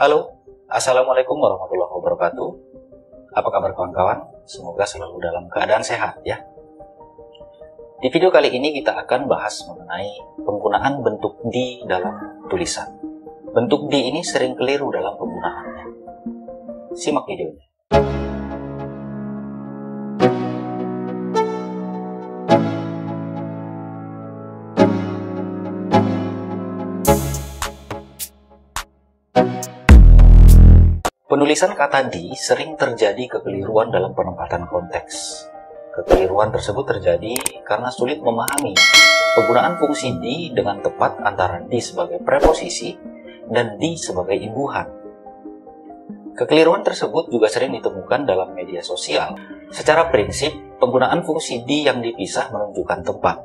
Halo, Assalamualaikum warahmatullahi wabarakatuh. Apa kabar kawan-kawan? Semoga selalu dalam keadaan sehat ya. Di video kali ini kita akan bahas mengenai penggunaan bentuk di dalam tulisan. Bentuk di ini sering keliru dalam penggunaannya. Simak videonya. Penulisan kata di sering terjadi kekeliruan dalam penempatan konteks. Kekeliruan tersebut terjadi karena sulit memahami penggunaan fungsi di dengan tepat antara di sebagai preposisi dan di sebagai imbuhan. Kekeliruan tersebut juga sering ditemukan dalam media sosial. Secara prinsip, penggunaan fungsi di yang dipisah menunjukkan tempat,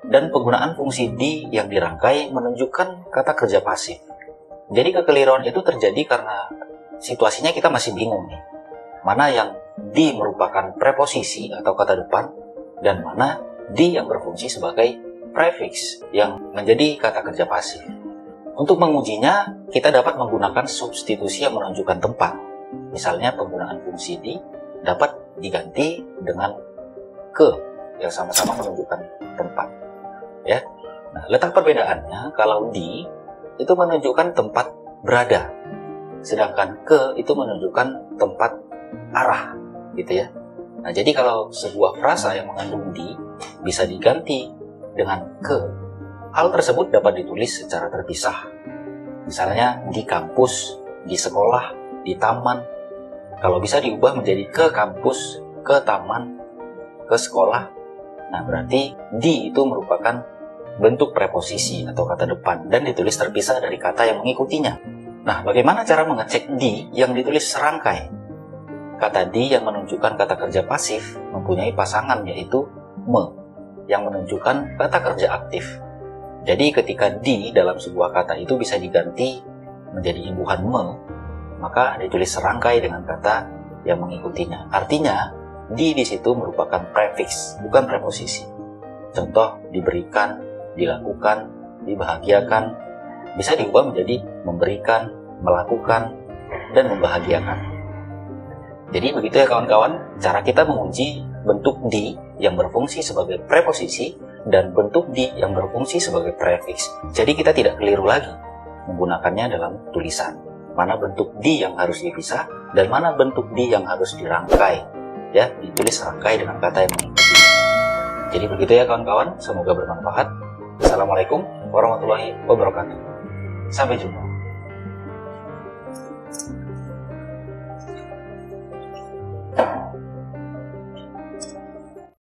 dan penggunaan fungsi di yang dirangkai menunjukkan kata kerja pasif. Jadi kekeliruan itu terjadi karena situasinya kita masih bingung nih, mana yang di merupakan preposisi atau kata depan, dan mana di yang berfungsi sebagai prefix yang menjadi kata kerja pasif. Untuk mengujinya, kita dapat menggunakan substitusi yang menunjukkan tempat. Misalnya penggunaan fungsi di dapat diganti dengan ke yang sama-sama menunjukkan tempat. Ya. Nah, letak perbedaannya kalau di itu menunjukkan tempat berada, sedangkan ke itu menunjukkan tempat arah, gitu ya. Nah, jadi kalau sebuah frasa yang mengandung di bisa diganti dengan ke, hal tersebut dapat ditulis secara terpisah. Misalnya di kampus, di sekolah, di taman. Kalau bisa diubah menjadi ke kampus, ke taman, ke sekolah. Nah, berarti di itu merupakan bentuk preposisi atau kata depan dan ditulis terpisah dari kata yang mengikutinya. Nah, bagaimana cara mengecek di yang ditulis serangkai? Kata di yang menunjukkan kata kerja pasif mempunyai pasangan yaitu me, yang menunjukkan kata kerja aktif. Jadi ketika di dalam sebuah kata itu bisa diganti menjadi imbuhan me, maka ditulis serangkai dengan kata yang mengikutinya. Artinya, di situ merupakan prefix, bukan preposisi. Contoh, diberikan, dilakukan, dibahagiakan, bisa diubah menjadi memberikan, melakukan, dan membahagiakan. Jadi begitu ya kawan-kawan, cara kita menguji bentuk di yang berfungsi sebagai preposisi dan bentuk di yang berfungsi sebagai prefix. Jadi kita tidak keliru lagi menggunakannya dalam tulisan. Mana bentuk di yang harus dipisah dan mana bentuk di yang harus dirangkai. Ya, ditulis rangkai dengan kata yang mengikuti. Jadi begitu ya kawan-kawan, semoga bermanfaat. Assalamualaikum warahmatullahi wabarakatuh. Sampai jumpa.